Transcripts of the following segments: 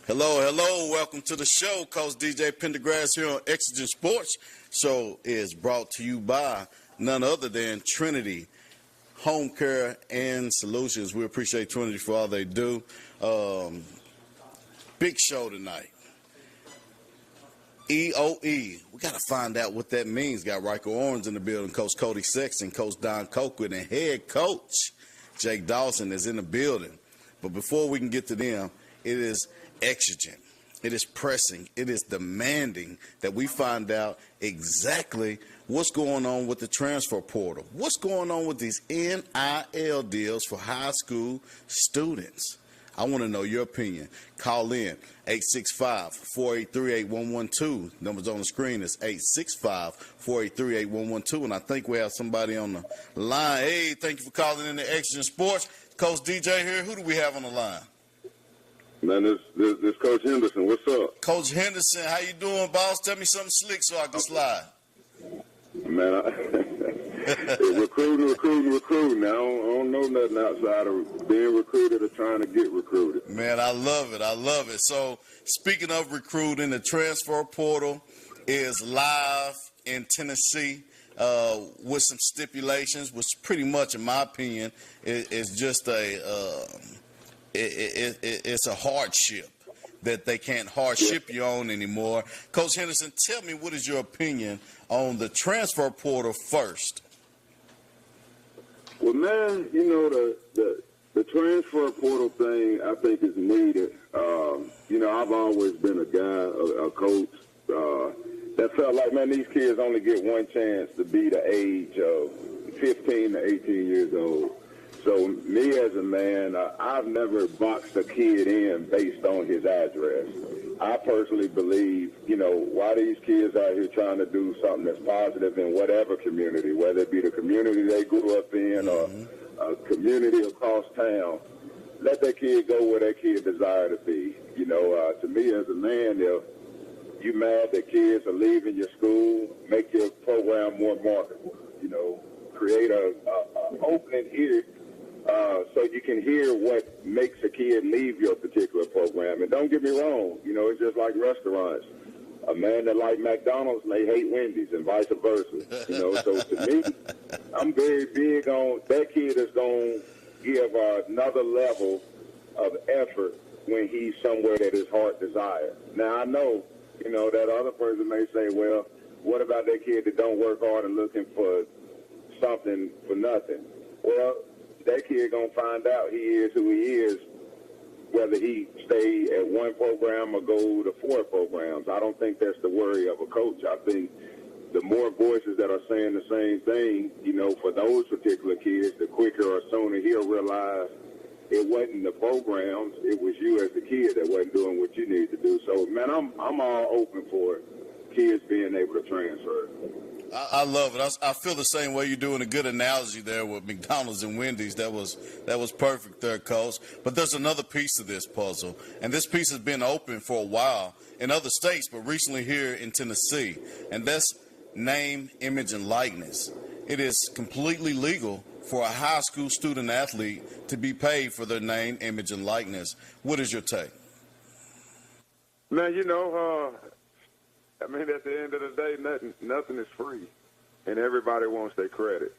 Hello, hello. Welcome to the show. Coach DJ Pendergrass here on Exigent Sports. Show is brought to you by none other than Trinity Home Care and Solutions. We appreciate Trinity for all they do. Big show tonight. EOE. We got to find out what that means. Got Riker Owens in the building, Coach Cody Sexton, Coach Don Coquid, and head coach Jake Dawson is in the building. But before we can get to them, it is exigent. It is pressing. It is demanding that we find out exactly what's going on with the transfer portal. What's going on with these NIL deals for high school students? I want to know your opinion. Call in 865-483-8112. Numbers on the screen is 865-483-8112. And I think we have somebody on the line. Hey, thank you for calling in to Exigent Sports. Coach DJ here. Who do we have on the line? Man, this Coach Henderson. What's up? Coach Henderson, how you doing, boss? Tell me something slick so I can slide. Man, recruiting. I don't know nothing outside of being recruited or trying to get recruited. Man, I love it. So, speaking of recruiting, the transfer portal is live in Tennessee with some stipulations, which pretty much, in my opinion, is just it's a hardship that they can't hardship you on anymore. Coach Henderson, tell me, what is your opinion on the transfer portal first? Well, man, you know, the transfer portal thing, I think, is needed. I've always been a guy, a coach, that felt like, man, these kids only get one chance to be the age of 15 to 18 years old. So me as a man, I've never boxed a kid in based on his address. I personally believe, why these kids out here trying to do something that's positive in whatever community, whether it be the community they grew up in or a community across town, let that kid go where that kid desire to be. To me as a man, if you mad that kids are leaving your school, make your program more marketable. Create a opening here so you can hear what makes a kid leave your particular program. And don't get me wrong, it's just like restaurants. A man that likes McDonald's may hate Wendy's and vice versa. So to me, I'm very big on that kid is going to give another level of effort when he's somewhere that his heart desires. Now, I know, that other person may say, well, what about that kid that don't work hard and looking for something for nothing? Well, that kid going to find out he is who he is, whether he stay at one program or go to 4 programs. I don't think that's the worry of a coach. I think the more voices that are saying the same thing, for those particular kids, the quicker or sooner he'll realize it wasn't the programs, it was you as the kid that wasn't doing what you need to do. So, man, I'm all open for kids being able to transfer. I love it. I feel the same way. You're doing a good analogy there with McDonald's and Wendy's. That was perfect there, Coach. But there's another piece to this puzzle, and this piece has been open for a while in other states, but recently here in Tennessee, and that's name, image, and likeness. It is completely legal for a high school student athlete to be paid for their name, image, and likeness. What is your take? Man, at the end of the day, nothing is free, and everybody wants their credit.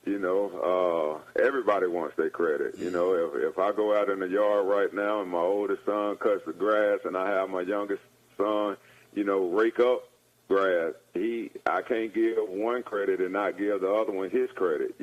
Everybody wants their credit. If I go out in the yard right now and my oldest son cuts the grass and I have my youngest son, rake up grass, I can't give one credit and not give the other one his credit,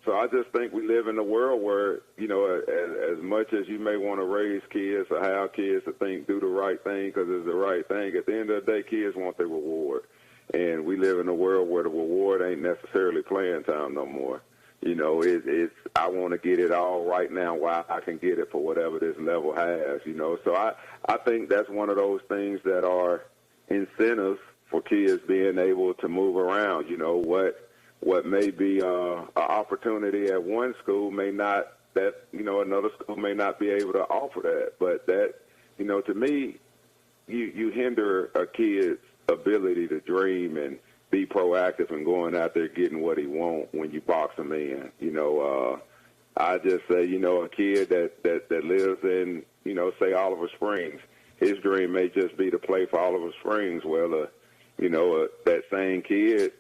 So I just think we live in a world where, as much as you may want to raise kids or have kids to do the right thing because it's the right thing, at the end of the day, kids want their reward. And we live in a world where the reward ain't necessarily playing time no more. It's I want to get it all right now while I can get it for whatever this level has, So I think that's one of those things that are incentives for kids being able to move around, what may be an opportunity at one school may not, another school may not be able to offer that. But that, to me, you hinder a kid's ability to dream and be proactive and going out there getting what he wants when you box him in. I just say, a kid that lives in, say Oliver Springs, his dream may just be to play for Oliver Springs. Well, that same kid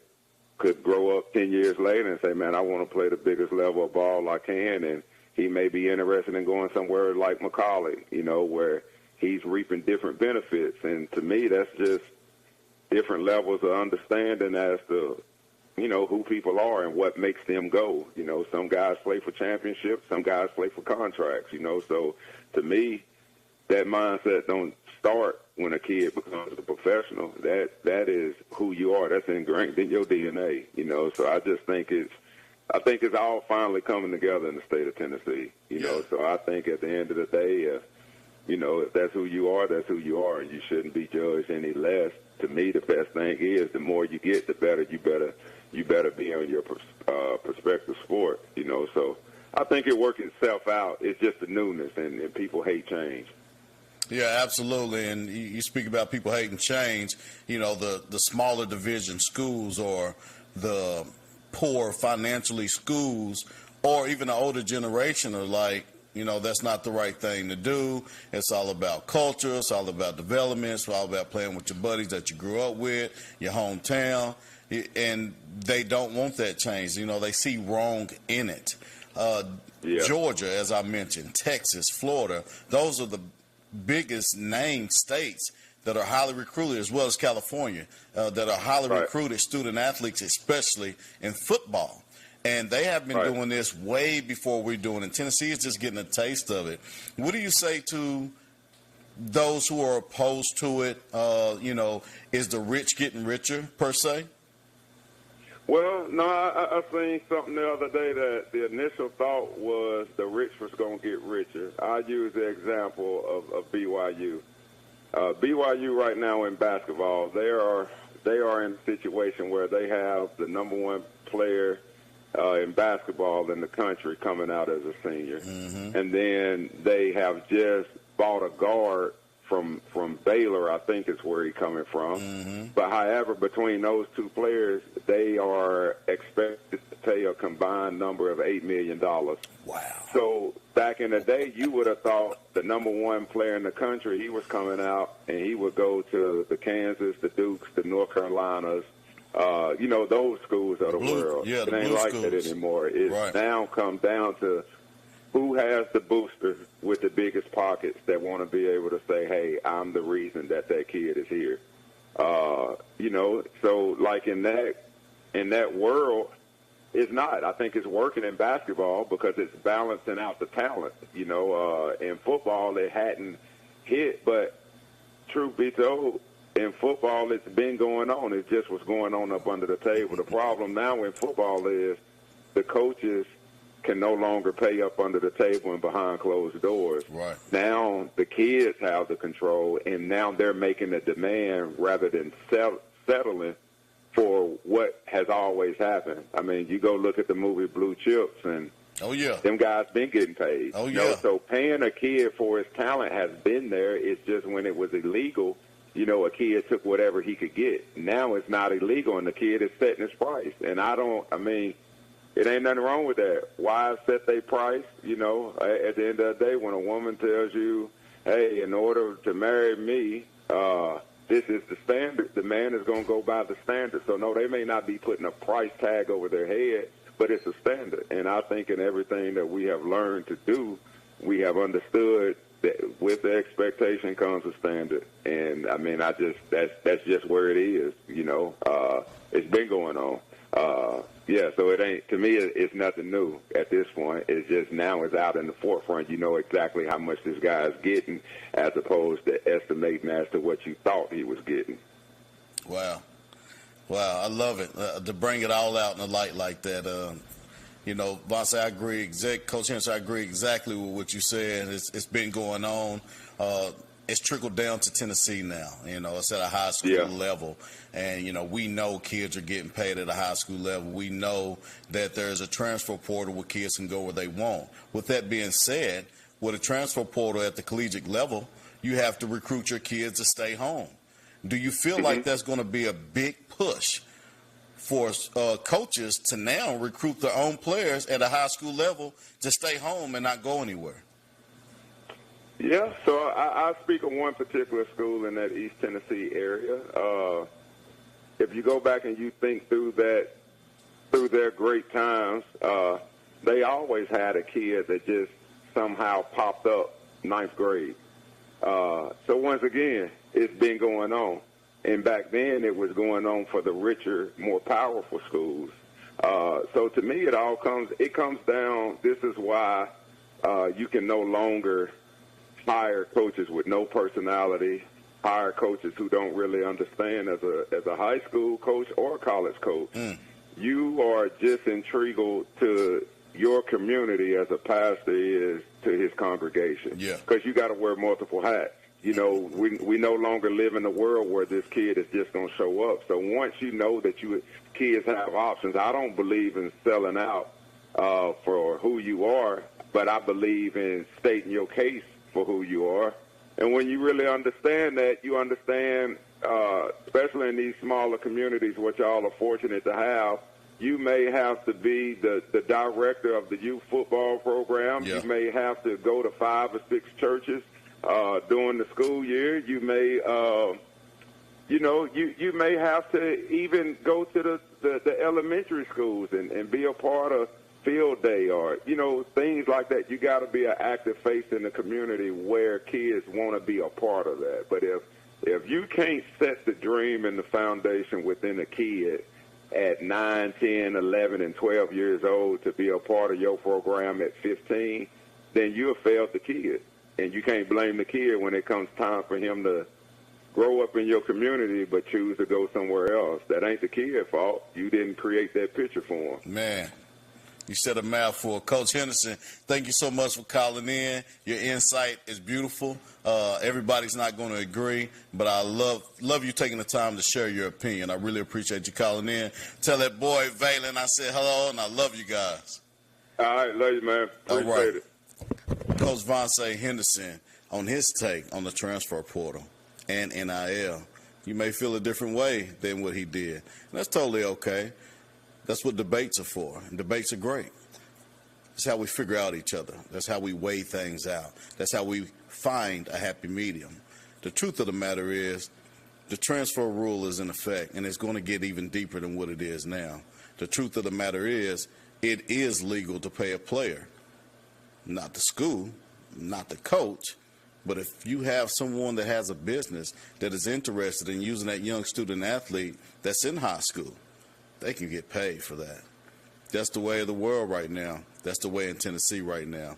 could grow up 10 years later and say, man, I want to play the biggest level of ball I can, and he may be interested in going somewhere like Macaulay, where he's reaping different benefits. And to me, that's just different levels of understanding as to, who people are and what makes them go. Some guys play for championships, some guys play for contracts, So to me, that mindset don't start when a kid becomes a professional. That is who you are. That's ingrained in your DNA, So I just think it's all finally coming together in the state of Tennessee, So I think at the end of the day, if that's who you are, that's who you are, and you shouldn't be judged any less. To me, the best thing is the more you get, the better you better be on your prospective sport, So I think it works itself out. It's just the newness, and people hate change. Yeah, absolutely. And you speak about people hating change, the smaller division schools or the poor financially schools or even the older generation are like, that's not the right thing to do. It's all about culture. It's all about development. It's all about playing with your buddies that you grew up with, your hometown. And they don't want that change. They see wrong in it. Georgia, as I mentioned, Texas, Florida, those are the biggest named states that are highly recruited, as well as California, that are highly recruited student athletes, especially in football. And they have been doing this way before we're doing it. Tennessee is just getting a taste of it. What do you say to those who are opposed to it? Is the rich getting richer, per se? Well, no, I seen something the other day that the initial thought was the rich was going to get richer. I use the example of BYU. BYU right now in basketball, they are in a situation where they have the number one player in basketball in the country coming out as a senior. Mm-hmm. And then they have just bought a guard from Baylor, I think is where he's coming from. Mm-hmm. But however, between those two players, they are expected to pay a combined number of $8 million. Wow. So back in the day, you would have thought the number one player in the country, he was coming out and he would go to the Kansas, the Dukes, the North Carolinas, those schools of the world. Yeah, it ain't like schools. that anymore. It's now come down to who has the booster with the biggest pockets that want to be able to say, hey, I'm the reason that kid is here. So like in that world, it's not. I think it's working in basketball because it's balancing out the talent. In football, it hadn't hit, but truth be told, in football, it's been going on. It's just what's going on up under the table. The problem now in football is the coaches can no longer pay up under the table and behind closed doors. Right. Now the kids have the control, and now they're making a demand rather than settling for what has always happened. I mean, you go look at the movie Blue Chips, and them guys been getting paid. So paying a kid for his talent has been there. It's just when it was illegal, a kid took whatever he could get. Now it's not illegal, and the kid is setting his price. And it ain't nothing wrong with that. Why set their price? At the end of the day, when a woman tells you, hey, in order to marry me, this is the standard, the man is going to go by the standard. So, no, they may not be putting a price tag over their head, but it's a standard. And I think in everything that we have learned to do, we have understood that with the expectation comes a standard. And, that's just where it is, It's been going on. So it ain't, to me, it's nothing new at this point. It's just now it's out in the forefront. You know exactly how much this guy is getting as opposed to estimating as to what you thought he was getting. Wow. I love it. To bring it all out in the light like that. Voss, I agree. Coach Henderson, I agree exactly with what you said. It's been going on. It's trickled down to Tennessee now. It's at a high school level. And, we know kids are getting paid at a high school level. We know that there's a transfer portal where kids can go where they want. With that being said, with a transfer portal at the collegiate level, you have to recruit your kids to stay home. Do you feel like that's going to be a big push for coaches to now recruit their own players at a high school level to stay home and not go anywhere. Yeah, so I speak of one particular school in that East Tennessee area. If you go back and you think through their great times, they always had a kid that just somehow popped up ninth grade. So once again, it's been going on. And back then it was going on for the richer, more powerful schools. So to me, it comes down, this is why you can no longer hire coaches with no personality, hire coaches who don't really understand as a high school coach or a college coach. You are just integral to your community as a pastor is to his congregation. Yeah. Because you got to wear multiple hats. You know, we no longer live in a world where this kid is just going to show up. So once you know that kids have options, I don't believe in selling out for who you are, but I believe in stating your case for who you are. And when you really understand that, you understand, especially in these smaller communities, which y'all are fortunate to have, you may have to be the director of the youth football program. Yeah. You may have to go to 5 or 6 churches during the school year. You may, you may have to even go to the elementary schools and be a part of field day or, things like that. You got to be an active face in the community where kids want to be a part of that. But if you can't set the dream and the foundation within a kid at 9, 10, 11, and 12 years old to be a part of your program at 15, then you have failed the kid. And you can't blame the kid when it comes time for him to grow up in your community but choose to go somewhere else. That ain't the kid's fault. You didn't create that picture for him. Man, you said a mouthful. Coach Henderson, thank you so much for calling in. Your insight is beautiful. Everybody's not going to agree, but I love you taking the time to share your opinion. I really appreciate you calling in. Tell that boy Valen I said hello, and I love you guys. All right, love you, man. Appreciate it. Coach Vontae Henderson on his take on the transfer portal and NIL. You may feel a different way than what he did. And that's totally okay. That's what debates are for, and debates are great. That's how we figure out each other. That's how we weigh things out. That's how we find a happy medium. The truth of the matter is the transfer rule is in effect, and it's going to get even deeper than what it is now. The truth of the matter is it is legal to pay a player. Not the school, not the coach, but if you have someone that has a business that is interested in using that young student athlete that's in high school, they can get paid for that. That's the way of the world right now. That's the way in Tennessee right now.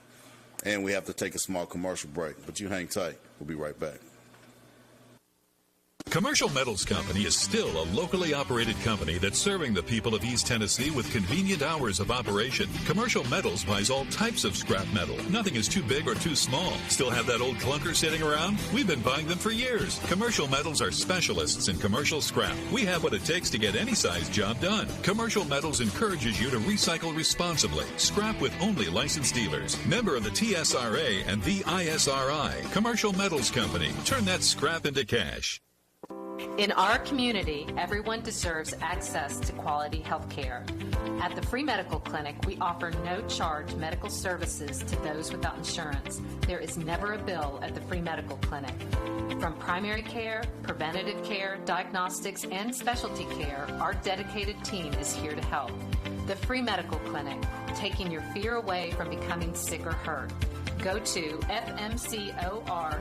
And we have to take a small commercial break, but you hang tight. We'll be right back. Commercial Metals Company is still a locally operated company that's serving the people of East Tennessee with convenient hours of operation. Commercial Metals buys all types of scrap metal. Nothing is too big or too small. Still have that old clunker sitting around? We've been buying them for years. Commercial Metals are specialists in commercial scrap. We have what it takes to get any size job done. Commercial Metals encourages you to recycle responsibly. Scrap with only licensed dealers. Member of the TSRA and the ISRI. Commercial Metals Company. Turn that scrap into cash. In our community, everyone deserves access to quality health care. At the Free Medical Clinic, we offer no-charge medical services to those without insurance. There is never a bill at the Free Medical Clinic. From primary care, preventative care, diagnostics, and specialty care, our dedicated team is here to help. The Free Medical Clinic, taking your fear away from becoming sick or hurt. Go to fmcor.org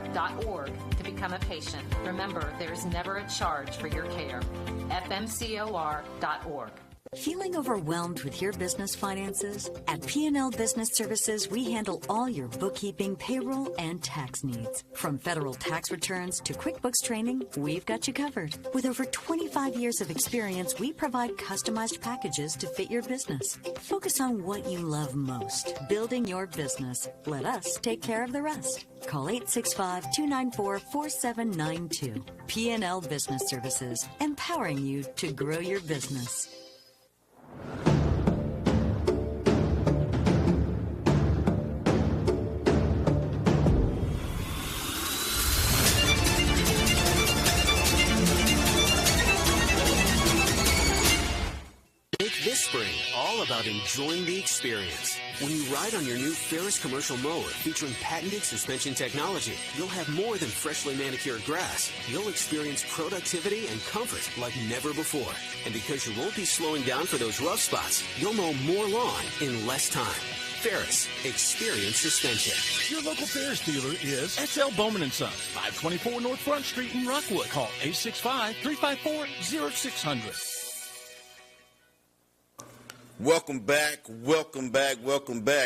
to become a patient. Remember, there is never a charge for your care. fmcor.org. Feeling overwhelmed with your business finances? At P&L Business Services, we handle all your bookkeeping, payroll, and tax needs. From federal tax returns to QuickBooks training, we've got you covered. With over 25 years of experience, we provide customized packages to fit your business. Focus on what you love most, building your business. Let us take care of the rest. Call 865-294-4792. P&L Business Services, empowering you to grow your business. Make this spring all about enjoying the experience. When you ride on your new Ferris commercial mower featuring patented suspension technology, you'll have more than freshly manicured grass. You'll experience productivity and comfort like never before. And because you won't be slowing down for those rough spots, you'll mow more lawn in less time. Ferris, experience suspension. Your local Ferris dealer is S.L. Bowman & Sons, 524 North Front Street in Rockwood. Call 865-354-0600. Welcome back.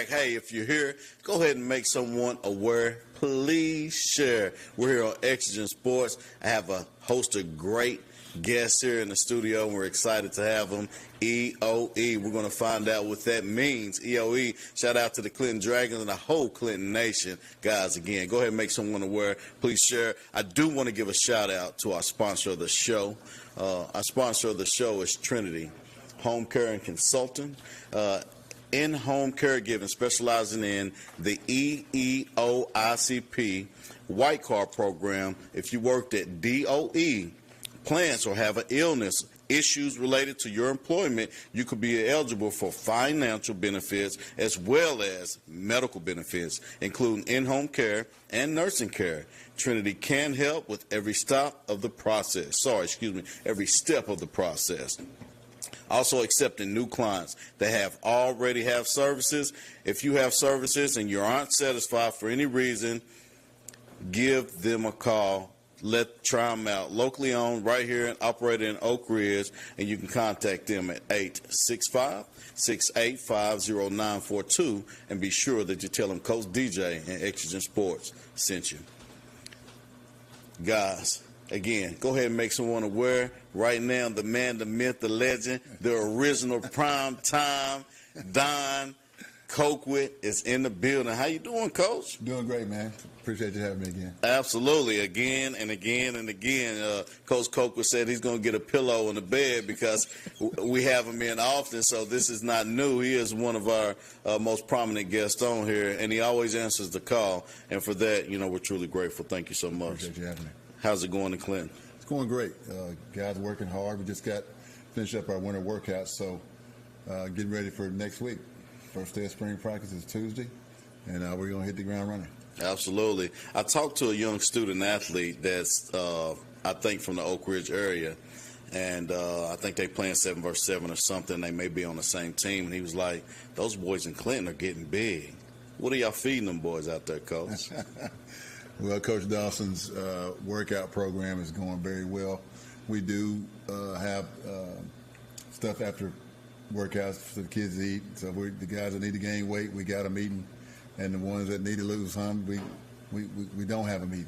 Hey, if you're here, go ahead and make someone aware. Please share. We're here on Exigent Sports. I have a host of great guests here in the studio, and we're excited to have them. EOE. We're going to find out what that means. EOE. Shout out to the Clinton Dragons and the whole Clinton Nation. Guys, again, go ahead and make someone aware. Please share. I do want to give a shout out to our sponsor of the show. Our sponsor of the show is Trinity Home Care and Consulting, in-home caregiving, specializing in the EEOICP White Card program. If you worked at DOE plants or have an illness, issues related to your employment, you could be eligible for financial benefits as well as medical benefits, including in-home care and nursing care. Trinity can help with every step of the process. Every step of the process. Also accepting new clients that already have services. If you have services and you aren't satisfied for any reason, give them a call. Try them out. Locally owned, right here and operated in Oak Ridge, and you can contact them at 865-685-0942, and be sure that you tell them Coach DJ and Exigent Sports sent you. Guys, again, go ahead and make someone aware. Right now, the man, the myth, the legend, the original prime time, Don Colquitt is in the building. How you doing, Coach? Doing great, man. Appreciate you having me again. Absolutely. Again and again and again. Coach Colquitt said he's going to get a pillow in the bed because we have him in often, so this is not new. He is one of our most prominent guests on here, and he always answers the call. And for that, we're truly grateful. Thank you so much. Appreciate you having me. How's it going in Clinton? It's going great. Guys working hard. We just finished up our winter workouts, so getting ready for next week. First day of spring practice is Tuesday, and we're going to hit the ground running. Absolutely. I talked to a young student athlete that's, I think, from the Oak Ridge area, and I think they playing 7-versus-7 or something. They may be on the same team, and he was like, those boys in Clinton are getting big. What are y'all feeding them boys out there, Coach? Well, Coach Dawson's workout program is going very well. We do have stuff after workouts for the kids to eat. So the guys that need to gain weight, we got them eating, and the ones that need to lose some, we don't have them eating.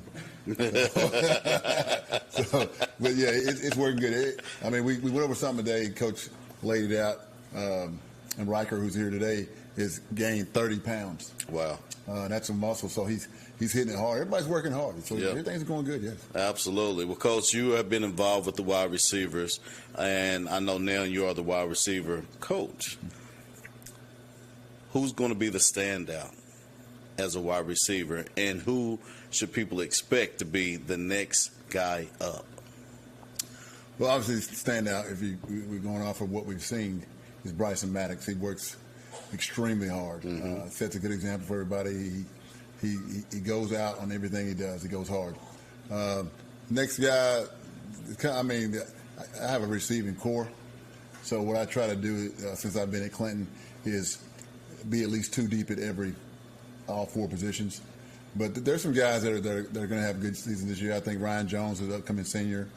But yeah, it's working good. We went over something today. Coach laid it out, and Riker, who's here today, has gained 30 pounds. Wow. That's some muscle, so he's hitting it hard. Everybody's working hard, so everything's going good, yes. Absolutely. Well, Coach, you have been involved with the wide receivers, and I know now you are the wide receiver coach. Who's going to be the standout as a wide receiver, and who should people expect to be the next guy up? Well, obviously, standout, if we're going off of what we've seen, is Bryson Maddox. He works extremely hard. Mm-hmm. Sets a good example for everybody. He goes out on everything he does. He goes hard. Next guy, I have a receiving core. So what I try to do since I've been at Clinton is be at least 2 deep at all 4 positions. But there's some guys that are going to have a good season this year. I think Ryan Jones is an upcoming senior.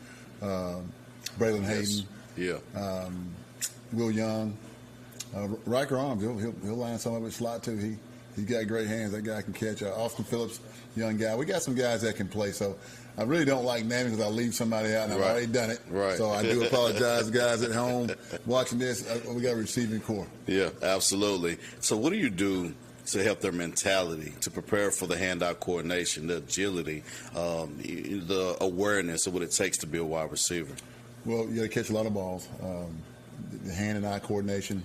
Braylon Hayden. Yeah. Will Young. Riker Arms, he'll line some of it slot too. He's got great hands. That guy can catch. Austin Phillips, young guy. We got some guys that can play. So I really don't like naming because I'll leave somebody out, and I've already done it. Right. So I do apologize, guys at home watching this. We got a receiving core. Yeah, absolutely. So what do you do to help their mentality, to prepare for the handout coordination, the agility, the awareness of what it takes to be a wide receiver? Well, you got to catch a lot of balls. The hand and eye coordination.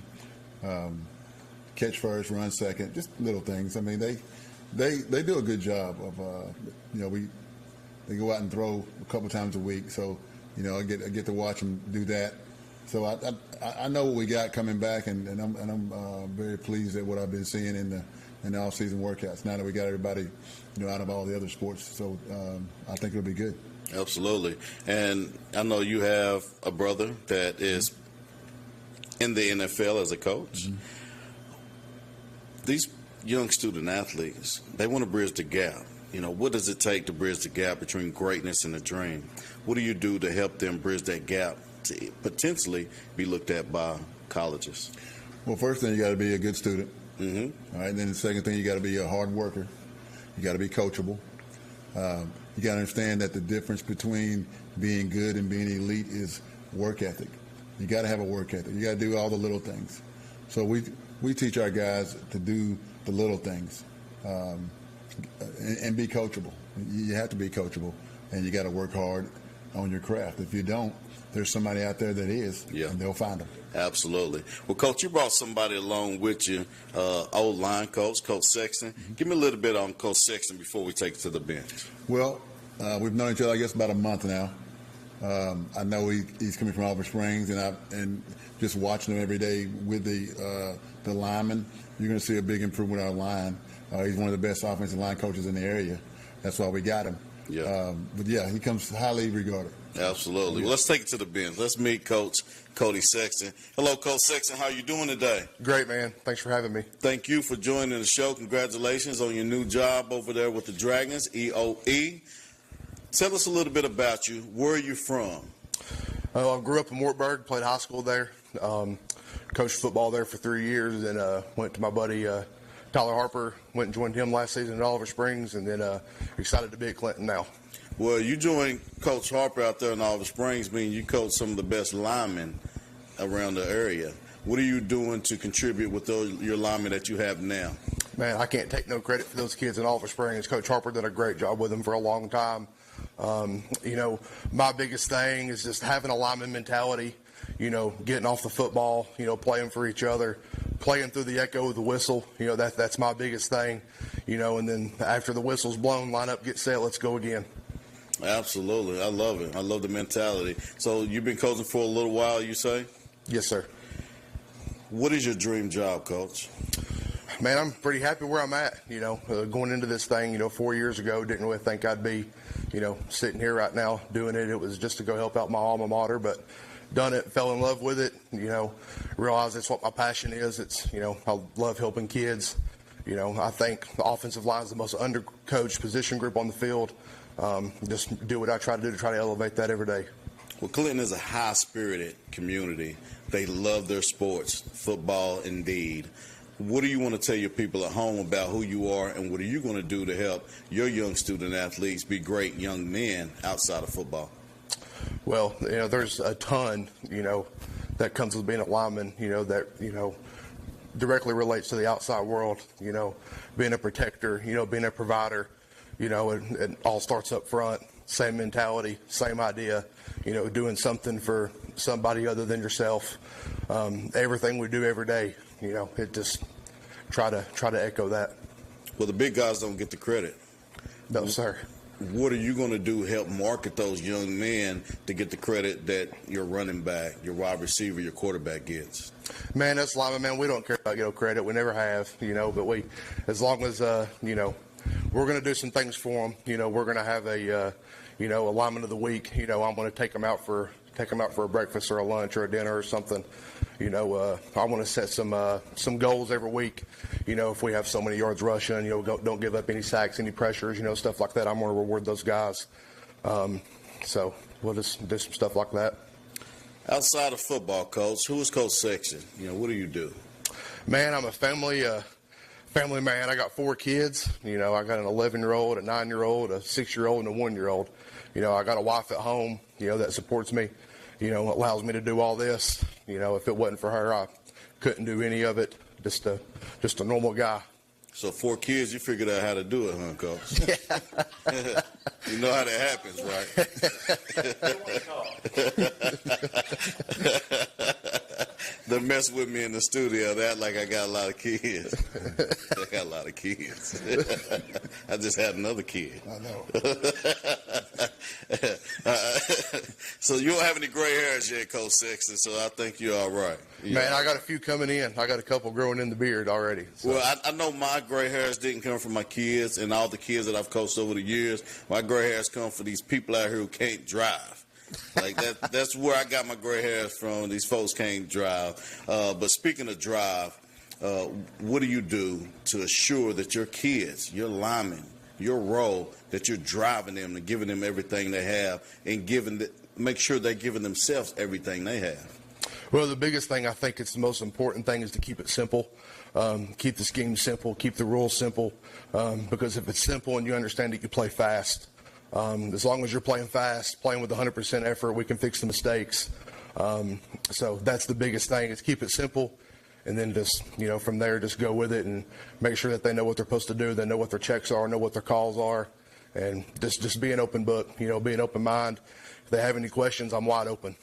Catch first, run second, just little things. They do a good job of they go out and throw a couple times a week, so I get to watch them do that. So I know what we got coming back, and I'm very pleased at what I've been seeing in the off-season workouts. Now that we got everybody, out of all the other sports, so I think it'll be good. Absolutely. And I know you have a brother that is in the NFL as a coach. Mm-hmm. These young student athletes, they want to bridge the gap. What does it take to bridge the gap between greatness and a dream? What do you do to help them bridge that gap to potentially be looked at by colleges? Well, first thing, you got to be a good student. Mm-hmm. All right, and then the second thing, you got to be a hard worker. You got to be coachable. You got to understand that the difference between being good and being elite is work ethic. You got to have a work ethic. You got to do all the little things. So we teach our guys to do the little things and be coachable. You have to be coachable, and you got to work hard on your craft. If you don't, there's somebody out there that is, and they'll find them. Absolutely. Well, Coach, you brought somebody along with you, old line coach, Coach Sexton. Mm-hmm. Give me a little bit on Coach Sexton before we take it to the bench. Well, we've known each other, I guess, about a month now. I know he's coming from Oliver Springs, and just watching him every day with the linemen, you're going to see a big improvement in our line. He's one of the best offensive line coaches in the area. That's why we got him. Yeah. But he comes highly regarded. Absolutely. Well, let's take it to the bench. Let's meet Coach Cody Sexton. Hello, Coach Sexton. How are you doing today? Great, man. Thanks for having me. Thank you for joining the show. Congratulations on your new job over there with the Dragons, EOE. Tell us a little bit about you. Where are you from? I grew up in Wartburg, played high school there, coached football there for 3 years, and went to my buddy Tyler Harper, went and joined him last season at Oliver Springs, and then excited to be at Clinton now. Well, you joined Coach Harper out there in Oliver Springs, meaning you coach some of the best linemen around the area. What are you doing to contribute with your linemen that you have now? Man, I can't take no credit for those kids in Oliver Springs. Coach Harper did a great job with them for a long time. My biggest thing is just having a lineman mentality, getting off the football, playing for each other, playing through the echo of the whistle. That's my biggest thing, and then after the whistle's blown, line up, get set, let's go again. Absolutely. I love it. I love the mentality. So you've been coaching for a little while, you say? Yes, sir. What is your dream job, Coach? Man, I'm pretty happy where I'm at. Going into this thing, 4 years ago, didn't really think I'd be, sitting here right now doing it. It was just to go help out my alma mater, but done it, fell in love with it, realized it's what my passion is. It's, I love helping kids. I think the offensive line is the most undercoached position group on the field. Just do what I try to do to try to elevate that every day. Well, Clinton is a high-spirited community. They love their sports, football indeed. What do you want to tell your people at home about who you are, and what are you going to do to help your young student athletes be great young men outside of football? Well, there's a ton, that comes with being a lineman, that, directly relates to the outside world, being a protector, being a provider, it all starts up front. Same mentality, same idea, doing something for somebody other than yourself. Everything we do every day, it just try to echo that. Well, the big guys don't get the credit. No, sir. What are you going to do to help market those young men to get the credit that your running back, your wide receiver, your quarterback gets? Man, that's lineman, man. We don't care about credit. We never have, but as long as we're going to do some things for them. We're going to have a lineman of the week. I'm going to take them out for a breakfast or a lunch or a dinner or something. I want to set some goals every week. If we have so many yards rushing, don't give up any sacks, any pressures, stuff like that. I'm going to reward those guys. So we'll just do some stuff like that. Outside of football, Coach, who is Coach Sexton? What do you do? Man, I'm a family man. I got 4 kids. I got an 11-year-old, a 9-year-old, a 6-year-old, and a 1-year-old. I got a wife at home, that supports me, allows me to do all this. If it wasn't for her, I couldn't do any of it. Just a normal guy. So 4 kids, you figured out how to do it, huh, Coach? Yeah. You know how that happens, right? They mess with me in the studio. That like I got a lot of kids. I got a lot of kids. I just had another kid. I know. So you don't have any gray hairs yet, Coach Sexton, so I think you're all right. Man, I got a few coming in. I got a couple growing in the beard already. So. Well, I know my gray hairs didn't come from my kids and all the kids that I've coached over the years. My gray hairs come from these people out here who can't drive. Like that's where I got my gray hairs from. These folks can't drive. But speaking of drive, what do you do to assure that your kids, your linemen, your role, that you're driving them and giving them everything they have and make sure they're giving themselves everything they have? Well, the biggest thing, I think it's the most important thing, is to keep it simple. Keep the scheme simple. Keep the rules simple. Because if it's simple and you understand it, you play fast. As long as you're playing fast, playing with 100% effort, we can fix the mistakes. So that's the biggest thing, is keep it simple. And then just, from there, just go with it and make sure that they know what they're supposed to do. They know what their checks are, know what their calls are. And just be an open book, be an open mind. If they have any questions, I'm wide open.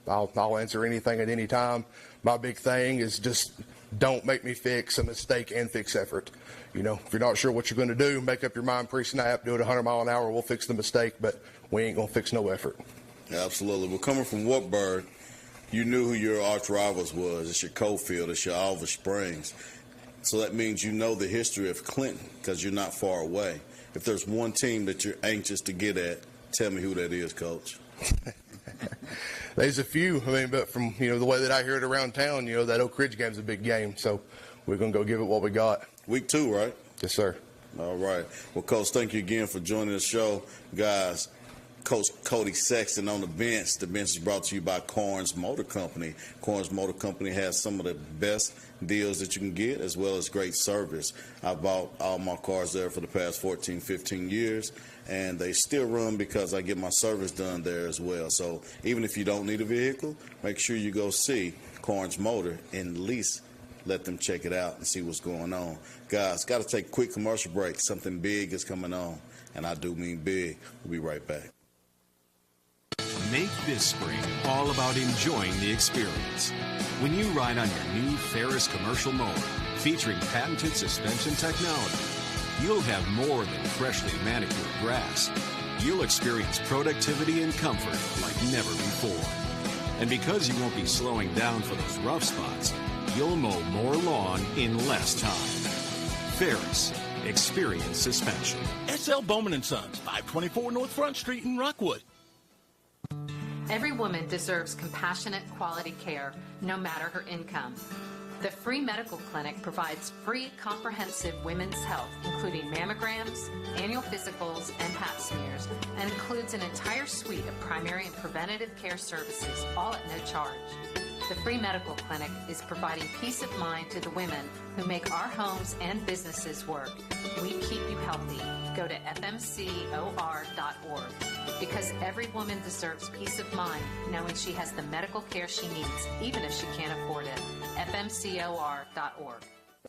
I'll answer anything at any time. My big thing is just don't make me fix a mistake and fix effort. If you're not sure what you're going to do, make up your mind pre-snap, do it 100 mile an hour, we'll fix the mistake, but we ain't going to fix no effort. Absolutely. Well, coming from Wartburg, you knew who your arch rivals was. It's your Cofield, it's your Oliver Springs. So that means you know the history of Clinton because you're not far away. If there's one team that you're anxious to get at, tell me who that is, Coach. There's a few. But from the way that I hear it around town, that Oak Ridge game's a big game. So we're gonna go give it what we got. Week 2, right? Yes, sir. All right. Well, Coach, thank you again for joining the show, guys. Coach Cody Sexton on the bench. The bench is brought to you by Corns Motor Company. Corns Motor Company has some of the best deals that you can get, as well as great service. I've bought all my cars there for the past 14, 15 years, and they still run because I get my service done there as well. So even if you don't need a vehicle, make sure you go see Corns Motor and at least let them check it out and see what's going on. Guys, got to take a quick commercial break. Something big is coming on, and I do mean big. We'll be right back. Make this spring all about enjoying the experience. When you ride on your new Ferris commercial mower featuring patented suspension technology, you'll have more than freshly manicured grass. You'll experience productivity and comfort like never before. And because you won't be slowing down for those rough spots, you'll mow more lawn in less time. Ferris, experience suspension. SL Bowman & Sons, 524 North Front Street in Rockwood. Every woman deserves compassionate, quality care, no matter her income. The Free Medical Clinic provides free, comprehensive women's health, including mammograms, annual physicals, and pap smears, and includes an entire suite of primary and preventative care services, all at no charge. The Free Medical Clinic is providing peace of mind to the women who make our homes and businesses work. We keep you healthy. Go to fmcor.org. Because every woman deserves peace of mind knowing she has the medical care she needs, even if she can't afford it. fmcor.org.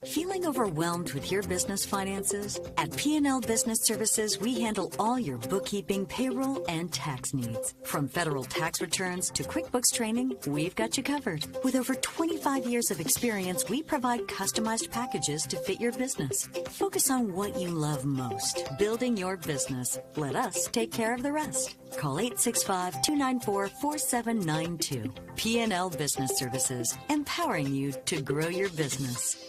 Feeling overwhelmed with your business finances? At P&L Business Services, we handle all your bookkeeping, payroll, and tax needs. From federal tax returns to QuickBooks training, we've got you covered. With over 25 years of experience, we provide customized packages to fit your business. Focus on what you love most, building your business. Let us take care of the rest. Call 865-294-4792. P&L Business Services, empowering you to grow your business.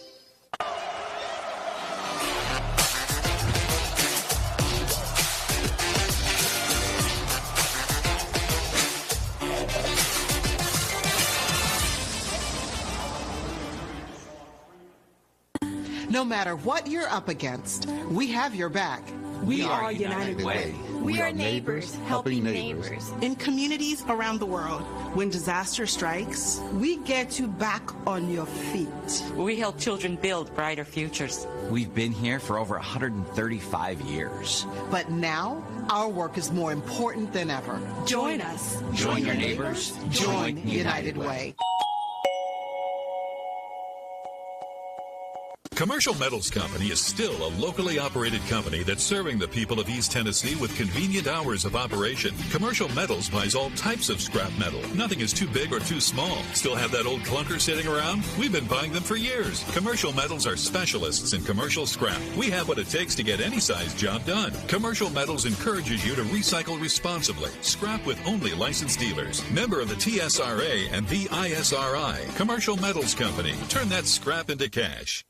No matter what you're up against, we have your back. We are United Way. We are neighbors, helping neighbors. In communities around the world, when disaster strikes, we get you back on your feet. We help children build brighter futures. We've been here for over 135 years. But now, our work is more important than ever. Join us. Join your neighbors. Join United Way. Commercial Metals Company is still a locally operated company that's serving the people of East Tennessee with convenient hours of operation. Commercial Metals buys all types of scrap metal. Nothing is too big or too small. Still have that old clunker sitting around? We've been buying them for years. Commercial Metals are specialists in commercial scrap. We have what it takes to get any size job done. Commercial Metals encourages you to recycle responsibly. Scrap with only licensed dealers. Member of the TSRA and the ISRI. Commercial Metals Company. Turn that scrap into cash.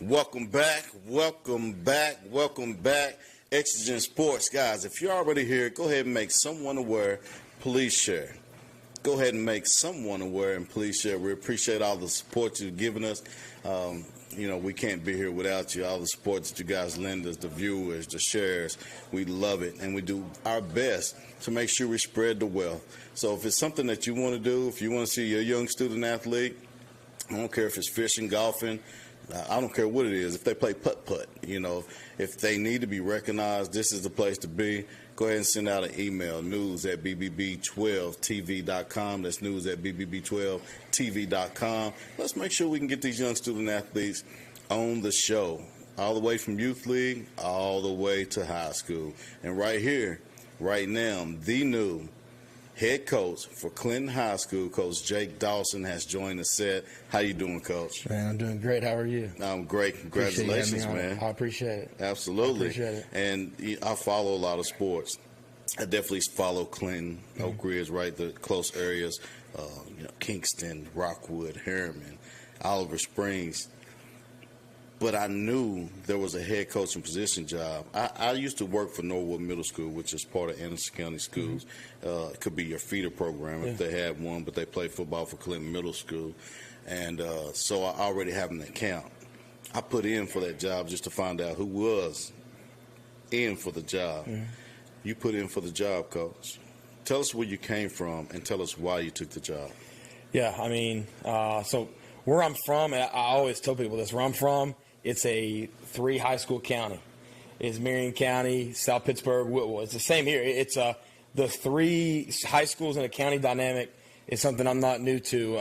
Welcome back. Exigent Sports. Guys, if you're already here, go ahead and make someone aware. Please share. Go ahead and make someone aware and please share. We appreciate all the support you've given us. We can't be here without you. All the support that you guys lend us, the viewers, the shares, we love it. And we do our best to make sure we spread the wealth. So if it's something that you want to do, if you want to see your young student athlete, I don't care if it's fishing, golfing, I don't care what it is. If they play putt-putt, if they need to be recognized, this is the place to be. Go ahead and send out an email, news@bbb12tv.com. That's news@bbb12tv.com. Let's make sure we can get these young student athletes on the show, all the way from youth league, all the way to high school. And right here, right now, the new head coach for Clinton High School, Coach Jake Dawson, has joined the set. How you doing, Coach? Man, I'm doing great. How are you? I'm great. Congratulations, man. I appreciate it. Absolutely. I appreciate it. And I follow a lot of sports. I definitely follow Clinton, Oak Ridge, right, the close areas, Kingston, Rockwood, Harriman, Oliver Springs. But I knew there was a head coaching position job. I used to work for Norwood Middle School, which is part of Anderson County Schools. It could be your feeder program if they had one, but they play football for Clinton Middle School. And so I already have an account. I put in for that job just to find out who was in for the job. You put in for the job, Coach. Tell us where you came from and tell us why you took the job. Yeah, so where I'm from, and I always tell people this, where I'm from, it's a 3 high school county. It's Marion County, South Pittsburgh, Whitwell. It's the same here. It's the 3 high schools in a county dynamic is something I'm not new to.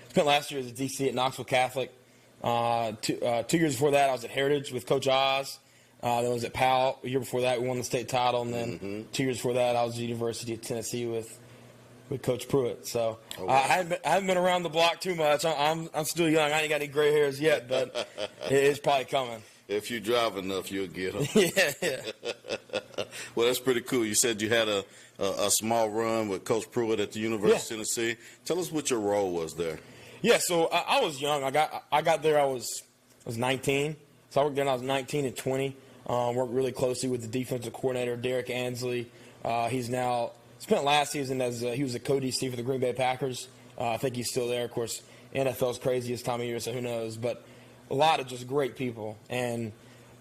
Spent last year as a DC at Knoxville Catholic. 2 years before that, I was at Heritage with Coach Oz. Then I was at Powell. A year before that, we won the state title. And then 2 years before that, I was at the University of Tennessee with Coach Pruitt. So I haven't been around the block too much. I'm still young. I ain't got any gray hairs yet, but it's probably coming. If you drive enough, you'll get them. Yeah. Well, that's pretty cool. You said you had a small run with Coach Pruitt at the University of Tennessee. Tell us what your role was there. Yeah, so I was young. I got there. I was 19. So I worked there when I was 19 and 20. Worked really closely with the defensive coordinator, Derek Ansley. He's now spent last season as he was a co-DC for the Green Bay Packers. I think he's still there. Of course, NFL's craziest time of year, so who knows. But a lot of just great people. And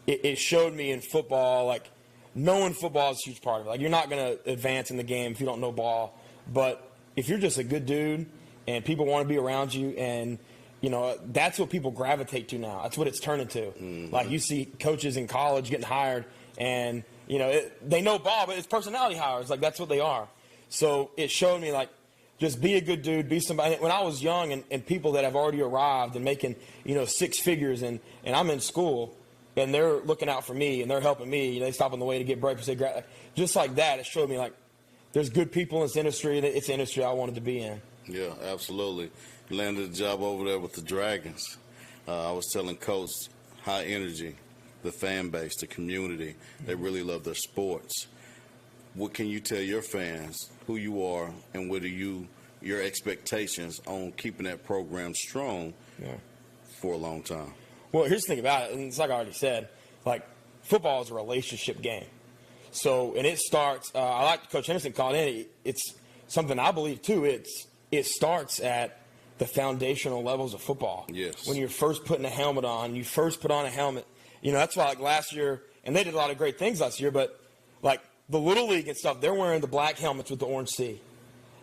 it showed me in football, like, knowing football is a huge part of it. Like, you're not going to advance in the game if you don't know ball. But if you're just a good dude and people want to be around you, and, that's what people gravitate to now. That's what it's turned into. Like, you see coaches in college getting hired, and, they know ball, but it's personality hires. Like, that's what they are. So it showed me, like, just be a good dude, be somebody. When I was young and people that have already arrived and making, 6 figures, and I'm in school, and they're looking out for me, and they're helping me. They stop on the way to get breakfast. Just like that, it showed me, like, there's good people in this industry. It's an industry I wanted to be in. Yeah, absolutely. You landed a job over there with the Dragons. I was telling Coach, high energy, the fan base, the community. They really love their sports. What can you tell your fans who you are and what are your expectations on keeping that program strong for a long time? Well, here's the thing about it, and it's like I already said, like, football is a relationship game. So, and it starts, I like Coach Henderson called in, it's something I believe too, it starts at the foundational levels of football. Yes. When you're first putting a helmet on, you first put on a helmet. That's why, like, last year, and they did a lot of great things last year, but, like, the Little League and stuff, they're wearing the black helmets with the orange C.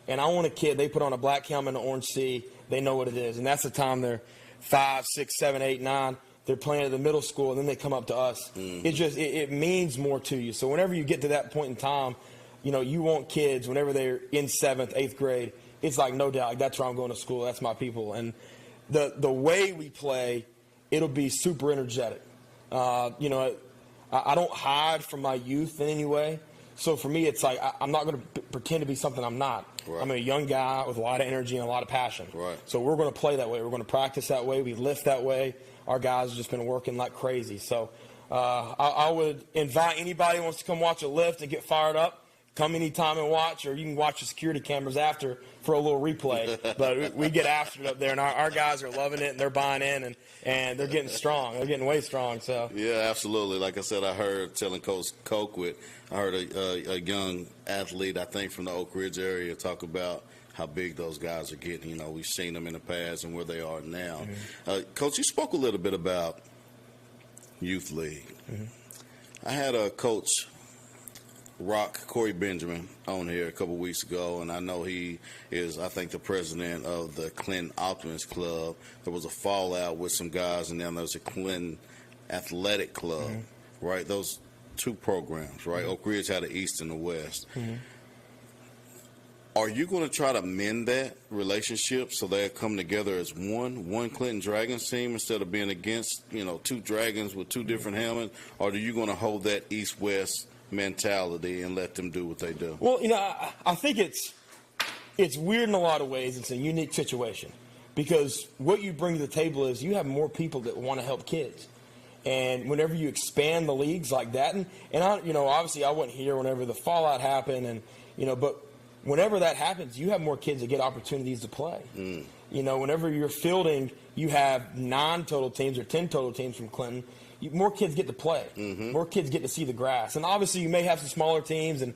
And I want a kid, they put on a black helmet and an orange C, they know what it is. And that's the time they're 5, 6, 7, 8, 9. They're playing at the middle school, and then they come up to us. It means more to you. So whenever you get to that point in time, you want kids, whenever they're in 7th, 8th grade, it's like, no doubt, like, that's where I'm going to school. That's my people. And the way we play it'll be super energetic. You know, I don't hide from my youth in any way. So for me, it's like I'm not going to pretend to be something I'm not. Right. I'm a young guy with a lot of energy and a lot of passion. Right. So we're going to play that way. We're going to practice that way. We lift that way. Our guys have just been working like crazy. So I would invite anybody who wants to come watch a lift and get fired up. Come anytime and watch, or you can watch the security cameras after for a little replay. But we get after it up there, and our guys are loving it, and they're buying in, and they're getting strong. They're getting way strong. So yeah, absolutely. Like I said, I heard telling Coach Colquitt, I heard a young athlete, I think from the Oak Ridge area, talk about how big those guys are getting. You know, we've seen them in the past and where they are now. Mm-hmm. Coach, you spoke a little bit about youth league. Mm-hmm. I had a coach, Corey Benjamin, on here a couple weeks ago, and I know he is, I think, the president of the Clinton Optimist Club. There was a fallout with some guys, and then there's a Clinton Athletic Club, mm-hmm. right? Those two programs, right? Mm-hmm. Oak Ridge had the East and the West. Mm-hmm. Are you going to try to mend that relationship so they come together as one Clinton Dragons team instead of being against, you know, two Dragons with two different helmets? Or are you going to hold that East-West mentality and let them do what they do? Well, you know, I think it's weird in a lot of ways. It's a unique situation because what you bring to the table is you have more people that want to help kids. And whenever you expand the leagues like that, and I, you know, obviously I wasn't here whenever the fallout happened, and, you know, but whenever that happens, you have more kids that get opportunities to play. Mm. You know, whenever you're fielding, you have 9 total teams or 10 total teams from Clinton. More kids get to play. Mm-hmm. More kids get to see the grass. And obviously you may have some smaller teams, and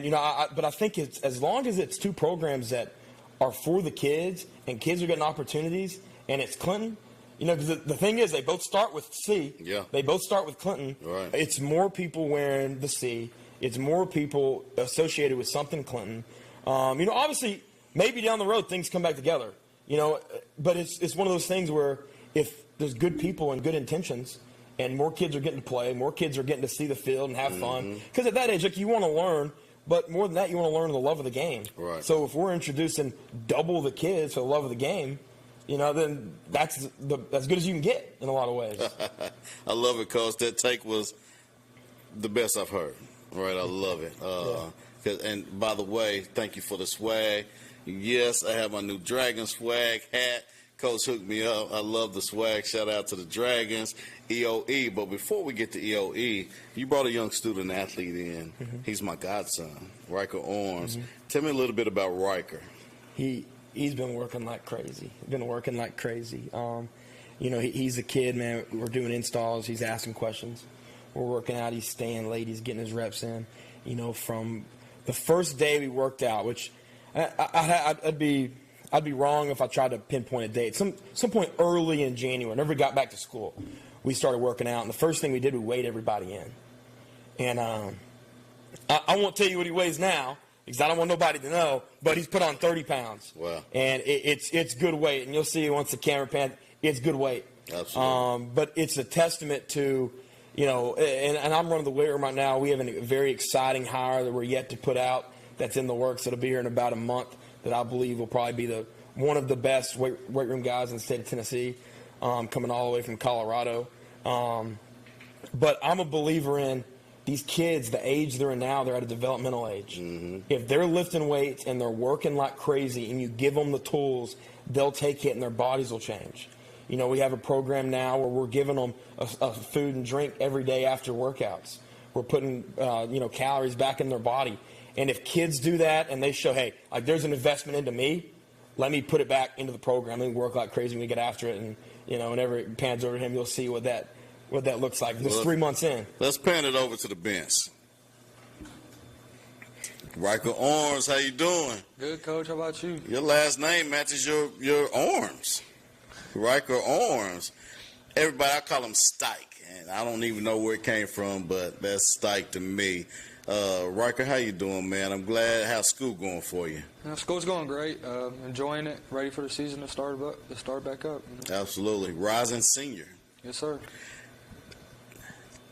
you know, but I think it's as long as it's two programs that are for the kids and kids are getting opportunities, and it's Clinton. You know, because the thing is, they both start with C. Yeah. They both start with Clinton. Right. It's more people wearing the C. It's more people associated with something Clinton. You know, obviously, maybe down the road things come back together. You know, but it's one of those things where if there's good people and good intentions, and more kids are getting to play, more kids are getting to see the field and have mm-hmm. fun. Because at that age, like, you want to learn, but more than that, you want to learn the love of the game. Right. So if we're introducing double the kids for the love of the game, you know, then that's as good as you can get in a lot of ways. I love it, Coach. That take was the best I've heard. Right, I love it. And by the way, thank you for the swag. Yes, I have my new Dragon swag hat. Coach hooked me up. I love the swag. Shout out to the Dragons, EOE. But before we get to EOE, you brought a young student athlete in. Mm-hmm. He's my godson, Riker Orms. Mm-hmm. Tell me a little bit about Riker. He's been working like crazy. You know, he's a kid, man. We're doing installs. He's asking questions. We're working out. He's staying late. He's getting his reps in. You know, from the first day we worked out, which I'd be wrong if I tried to pinpoint a date. Some point early in January, whenever we got back to school, we started working out. And the first thing we did, we weighed everybody in. And I won't tell you what he weighs now, because I don't want nobody to know, but he's put on 30 pounds. Wow. And it's good weight. And you'll see once the camera pans, it's good weight. Absolutely. But it's a testament to, you know, and I'm running the weight room right now. We have a very exciting hire that we're yet to put out that's in the works. It'll be here in about a month that I believe will probably be one of the best weight room guys in the state of Tennessee, coming all the way from Colorado. But I'm a believer in these kids, the age they're in now, they're at a developmental age. Mm-hmm. If they're lifting weights and they're working like crazy and you give them the tools, they'll take it and their bodies will change. You know, we have a program now where we're giving them a food and drink every day after workouts. We're putting, calories back in their body. And if kids do that and they show, hey, like, there's an investment into me, let me put it back into the program and work like crazy when we get after it. And, you know, whenever it pans over to him, you'll see what that looks like. Just 3 months in. Let's pan it over to the bench. Riker Orms, how you doing? Good, Coach. How about you? Your last name matches your arms. Riker Orms. Everybody, I call him Stike, and I don't even know where it came from, but that's Stike to me. Riker, how you doing, man? I'm glad. How's school going for you? School's going great. Enjoying it. Ready for the season to start back up. Absolutely. Rising senior. Yes, sir.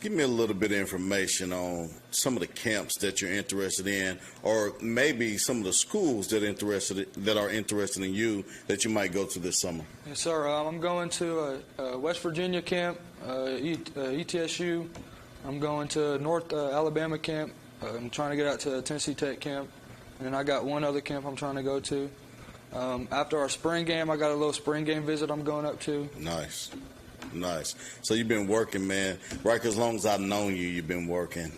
Give me a little bit of information on some of the camps that you're interested in, or maybe some of the schools that are interested in you that you might go to this summer. Yes, sir. I'm going to a West Virginia camp, ETSU. I'm going to North Alabama camp. I'm trying to get out to Tennessee Tech camp. And then I got one other camp I'm trying to go to. After our spring game, I got a little spring game visit I'm going up to. Nice. So you've been working, man. Right, as long as I've known you, you've been working.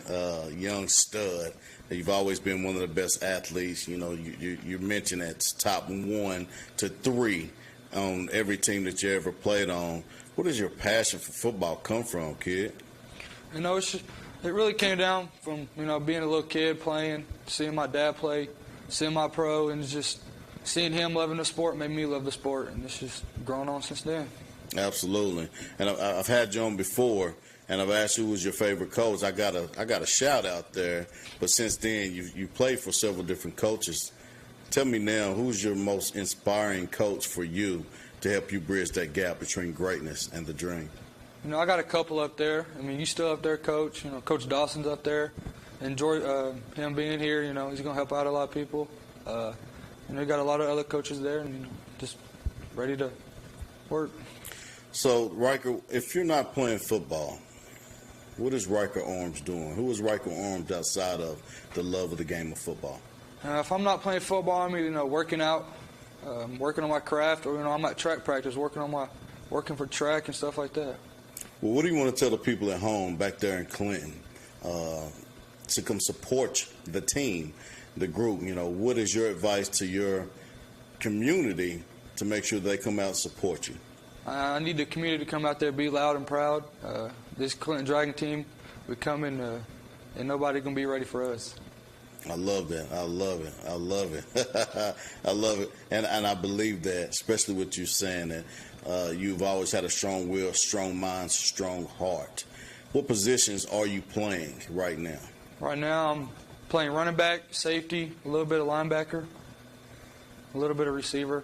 Young stud. You've always been one of the best athletes. You know, you mentioned it's top 1 to 3 on every team that you ever played on. Where does your passion for football come from, kid? You know, it really came down from, being a little kid playing, seeing my dad play, seeing my pro, and just seeing him loving the sport made me love the sport, and it's just grown on since then. Absolutely. And I've had you on before, and I've asked you who was your favorite coach. I got a shout out there, but since then you played for several different coaches. Tell me now, who's your most inspiring coach for you to help you bridge that gap between greatness and the dream? I got a couple up there. You still up there, Coach. Coach Dawson's up there. Enjoy him being here. He's going to help out a lot of people. We got a lot of other coaches there, and just ready to work. So, Riker, if you're not playing football, what is Riker Arms doing? Who is Riker Arms outside of the love of the game of football? If I'm not playing football, I'm either working out, working on my craft, or I'm at track practice, working for track and stuff like that. Well, what do you want to tell the people at home back there in Clinton to come support the team, the group? What is your advice to your community to make sure they come out and support you? I need the community to come out there, be loud and proud. This Clinton Dragon team, we come in, and nobody going to be ready for us. I love that. I love it. I love it. I love it. And I believe that, especially what you're saying, that you've always had a strong will, strong mind, strong heart. What positions are you playing right now? Right now I'm playing running back, safety, a little bit of linebacker, a little bit of receiver.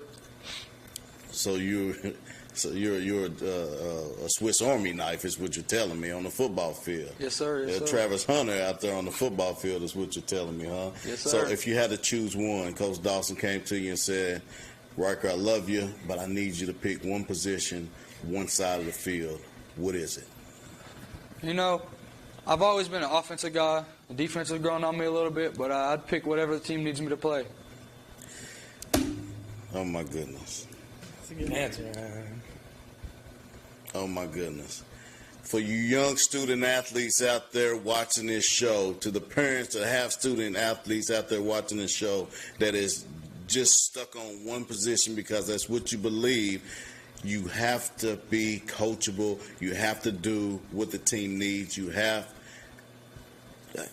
So you're a Swiss Army knife is what you're telling me on the football field. Yes, sir. Yes, sir. Travis Hunter out there on the football field is what you're telling me, huh? Yes, sir. So if you had to choose one, Coach Dawson came to you and said, Riker, I love you, but I need you to pick one position, one side of the field. What is it? I've always been an offensive guy. The defense has grown on me a little bit, but I'd pick whatever the team needs me to play. Oh, my goodness. That's a good answer, man. Oh, my goodness. For you young student athletes out there watching this show, to the parents that have student athletes out there watching this show that is just stuck on one position because that's what you believe, you have to be coachable. You have to do what the team needs.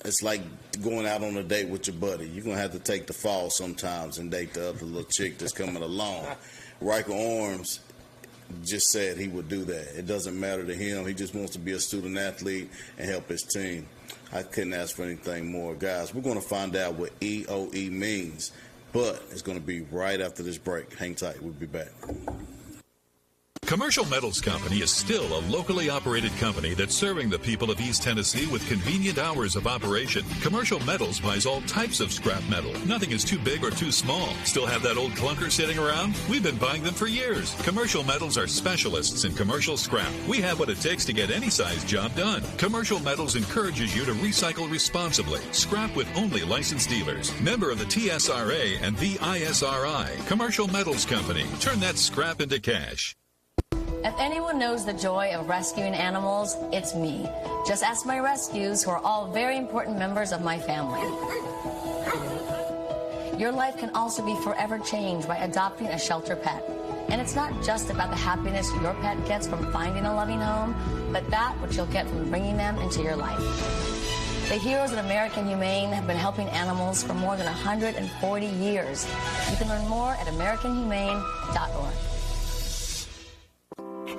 It's like going out on a date with your buddy. You're going to have to take the fall sometimes and date the other little chick that's coming along. Riker Arms just said he would do that. It doesn't matter to him. He just wants to be a student athlete and help his team. I couldn't ask for anything more. Guys, we're going to find out what EOE means, but it's going to be right after this break. Hang tight. We'll be back. Commercial Metals Company is still a locally operated company that's serving the people of East Tennessee with convenient hours of operation. Commercial Metals buys all types of scrap metal. Nothing is too big or too small. Still have that old clunker sitting around? We've been buying them for years. Commercial Metals are specialists in commercial scrap. We have what it takes to get any size job done. Commercial Metals encourages you to recycle responsibly. Scrap with only licensed dealers. Member of the TSRA and the ISRI. Commercial Metals Company. Turn that scrap into cash. If anyone knows the joy of rescuing animals, it's me. Just ask my rescues, who are all very important members of my family. Your life can also be forever changed by adopting a shelter pet. And it's not just about the happiness your pet gets from finding a loving home, but that which you'll get from bringing them into your life. The heroes at American Humane have been helping animals for more than 140 years. You can learn more at AmericanHumane.org.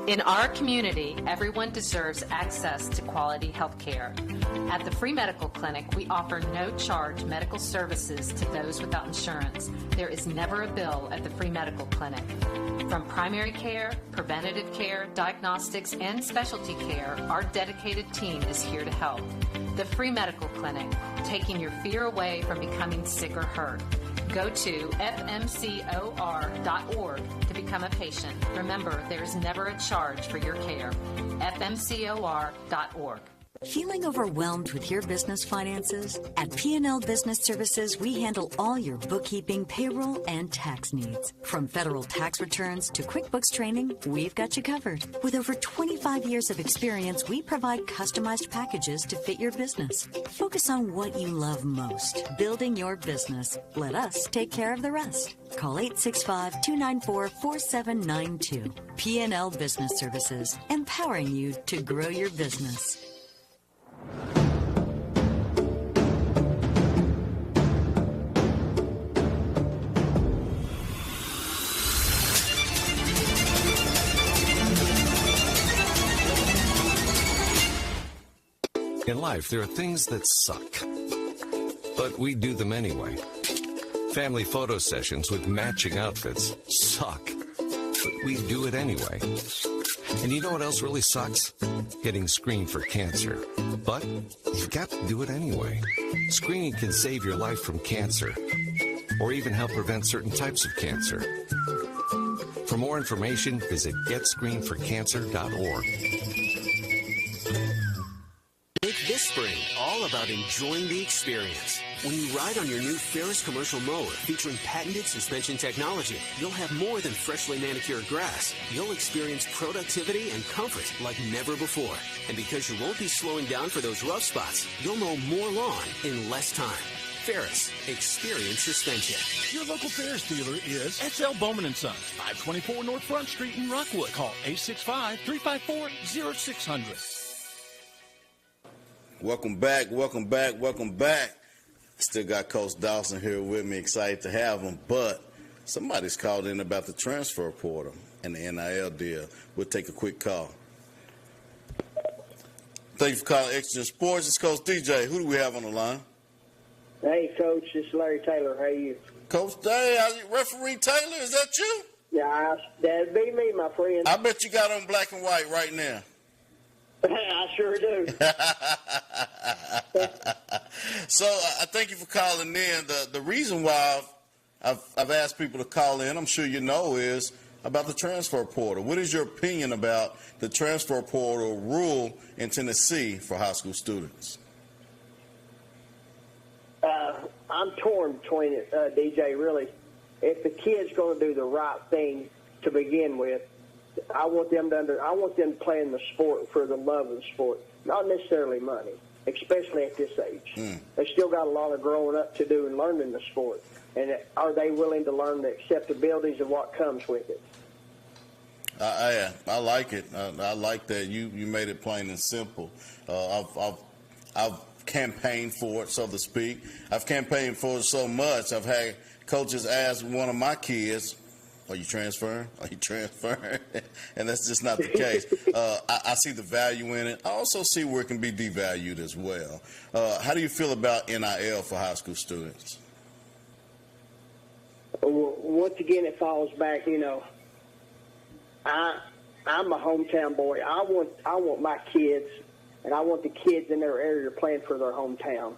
In our community, everyone deserves access to quality health care. At the Free Medical Clinic, we offer no-charge medical services to those without insurance. There is never a bill at the Free Medical Clinic. From primary care, preventative care, diagnostics, and specialty care, our dedicated team is here to help. The Free Medical Clinic, taking your fear away from becoming sick or hurt. Go to fmcor.org to become a patient. Remember, there is never a charge for your care. fmcor.org. Feeling overwhelmed with your business finances? At P&L Business Services, we handle all your bookkeeping, payroll, and tax needs. From federal tax returns to QuickBooks training, we've got you covered. With over 25 years of experience, we provide customized packages to fit your business. Focus on what you love most, building your business. Let us take care of the rest. Call 865-294-4792. P&L Business Services, empowering you to grow your business. In life, there are things that suck, but we do them anyway. Family photo sessions with matching outfits suck, but we do it anyway. And you know what else really sucks? Getting screened for cancer. But you've got to do it anyway. Screening can save your life from cancer, or even help prevent certain types of cancer. For more information, visit getscreenedforcancer.org. Make this spring all about enjoying the experience. When you ride on your new Ferris commercial mower featuring patented suspension technology, you'll have more than freshly manicured grass. You'll experience productivity and comfort like never before. And because you won't be slowing down for those rough spots, you'll mow more lawn in less time. Ferris, experience suspension. Your local Ferris dealer is SL Bowman & Sons, 524 North Front Street in Rockwood. Call 865-354-0600. Welcome back. Still got Coach Dawson here with me. Excited to have him. But somebody's called in about the transfer portal and the NIL deal. We'll take a quick call. Thank you for calling Exigent Sports. It's Coach DJ. Who do we have on the line? Hey, Coach. It's Larry Taylor. How are you? Coach Day, referee Taylor, is that you? Yeah, that'd be me, my friend. I bet you got on black and white right now. I sure do. So I thank you for calling in. The reason why I've asked people to call in, I'm sure you know, is about the transfer portal. What is your opinion about the transfer portal rule in Tennessee for high school students? I'm torn between it, DJ, really. If the kid's going to do the right thing to begin with, I want them to play in the sport for the love of the sport, not necessarily money, especially at this age. They still got a lot of growing up to do and learning the sport. And are they willing to learn the acceptabilities of what comes with it? I like it. I like that you made it plain and simple. I've campaigned for it, so to speak. I've campaigned for it so much. I've had coaches ask one of my kids, "Are you transferring? Are you transferring?" And that's just not the case. I see the value in it. I also see where it can be devalued as well. How do you feel about NIL for high school students? Once again, it falls back. I'm a hometown boy. I want my kids, and I want the kids in their area playing for their hometown.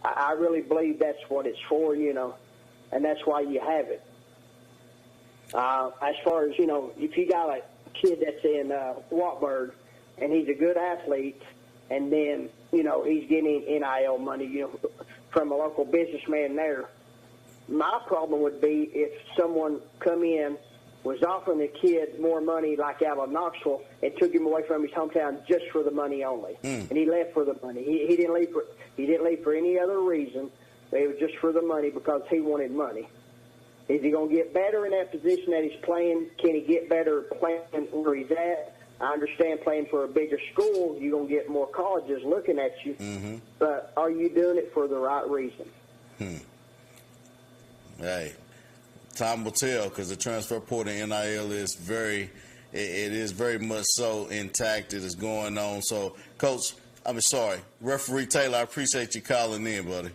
I really believe that's what it's for, and that's why you have it. As far as, if you got a kid that's in Wartburg and he's a good athlete and then, he's getting NIL money, from a local businessman there, my problem would be if someone come in, was offering the kid more money like out of Knoxville and took him away from his hometown just for the money only. And he left for the money. He didn't leave for any other reason. It was just for the money because he wanted money. Is he going to get better in that position that he's playing? Can he get better playing where he's at? I understand playing for a bigger school, you're going to get more colleges looking at you. But are you doing it for the right reason? Hey, time will tell, because the transfer portal NIL is very it is very much so intact. It is going on. So, Coach, Referee Taylor, I appreciate you calling in, buddy.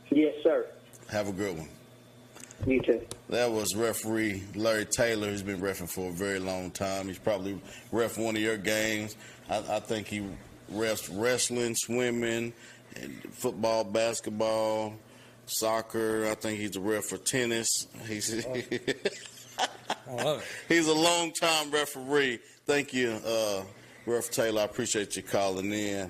Yes, sir. Have a good one. You too. That was referee Larry Taylor. He's been reffing for a very long time. He's probably reffed one of your games. I think he refs wrestling, swimming, and football, basketball, soccer. I think he's a ref for tennis. He's a long-time referee. Thank you, Ref Taylor. I appreciate you calling in.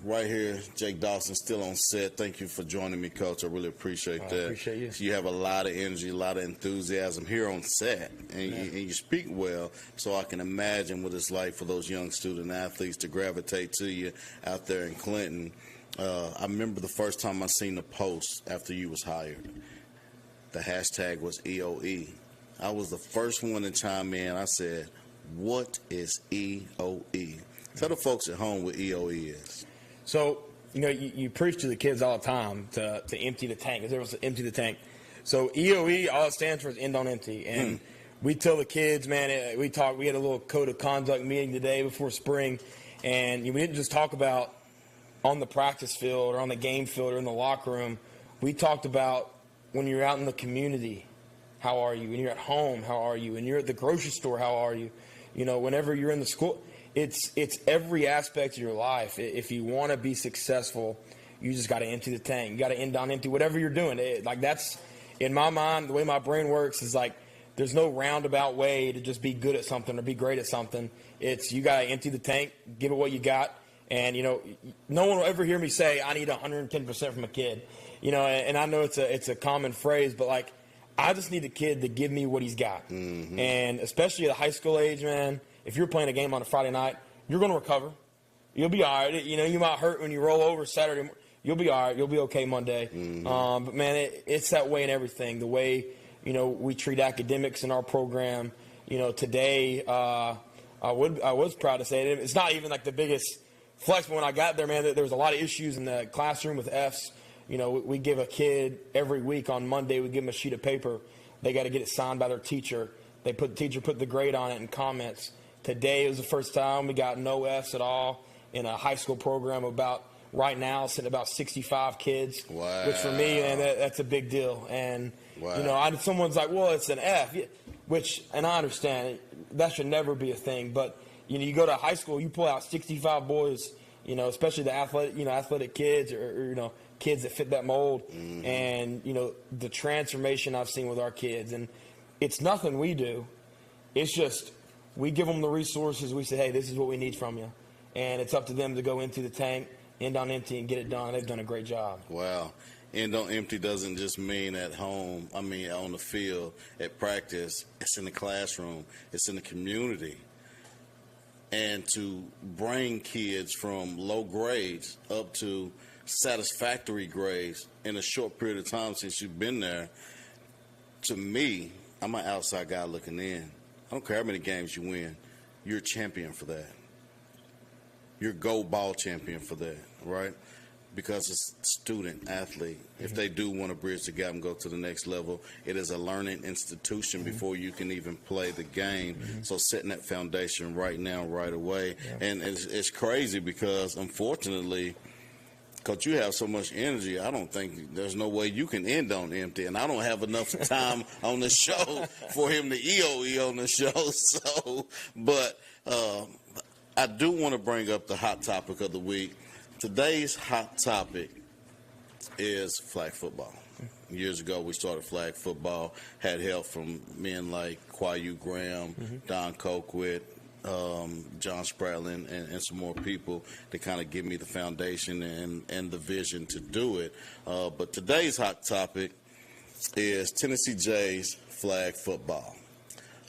Right here, Jake Dawson still on set. Thank you for joining me, Coach. I really appreciate that. I appreciate you. You have a lot of energy, a lot of enthusiasm here on set, and you speak well, so I can imagine what it's like for those young student athletes to gravitate to you out there in Clinton. I remember the first time I seen the post after you was hired. The hashtag was EOE. I was the first one to chime in. I said, what is EOE? Tell the folks at home what EOE is. So, you preach to the kids all the time to empty the tank. Everyone's to empty the tank. So EOE, all it stands for is end on empty. And we tell the kids, man, we had a little code of conduct meeting today before spring. And we didn't just talk about on the practice field or on the game field or in the locker room. We talked about when you're out in the community, how are you? When you're at home, how are you? When you're at the grocery store, how are you? Whenever you're in the school. It's every aspect of your life. If you want to be successful, you just got to empty the tank. You got to end on empty, whatever you're doing. That's, in my mind, the way my brain works is like there's no roundabout way to just be good at something or be great at something. It's you got to empty the tank, give it what you got. And, no one will ever hear me say I need 110% from a kid. And I know it's a common phrase, but, like, I just need a kid to give me what he's got. Mm-hmm. And especially at a high school age, man, if you're playing a game on a Friday night, you're going to recover. You'll be all right. You might hurt when you roll over Saturday. You'll be all right. You'll be okay Monday. Mm-hmm. But, man, it's that way in everything. The way, we treat academics in our program. Today I was proud to say it. It's not even like the biggest flex, but when I got there, man, there was a lot of issues in the classroom with Fs. We give a kid every week on Monday, we give them a sheet of paper. They got to get it signed by their teacher. The teacher put the grade on it and comments. Today was the first time we got no Fs at all in a high school program right now, sitting about 65 kids. Wow. Which for me, man, that's a big deal. And, someone's like, well, it's an F, and I understand that should never be a thing. But, you go to high school, you pull out 65 boys, especially the athletic kids or kids that fit that mold. Mm-hmm. And, the transformation I've seen with our kids. And it's nothing we do. It's just we give them the resources. We say, hey, this is what we need from you. And it's up to them to go into the tank, end on empty, and get it done. They've done a great job. Wow. End on empty doesn't just mean at home. I mean, on the field, at practice. It's in the classroom. It's in the community. And to bring kids from low grades up to satisfactory grades in a short period of time since you've been there, to me, I'm an outside guy looking in. I don't care how many games you win. You're a champion for that. You're a gold ball champion for that, right? Because it's student athlete. If they do want to bridge the gap and go to the next level, it is a learning institution before you can even play the game. So setting that foundation right now, right away. And it's crazy because, unfortunately, Coach, you have so much energy, I don't think there's no way you can end on empty. And I don't have enough time on the show for him to EOE on the show. But I do want to bring up the hot topic of the week. Today's hot topic is flag football. Years ago, we started flag football, had help from men like Kwayu Graham, Don Colquitt, John Spradlin, and some more people to kind of give me the foundation and the vision to do it. But today's hot topic is Tennessee Jays flag football.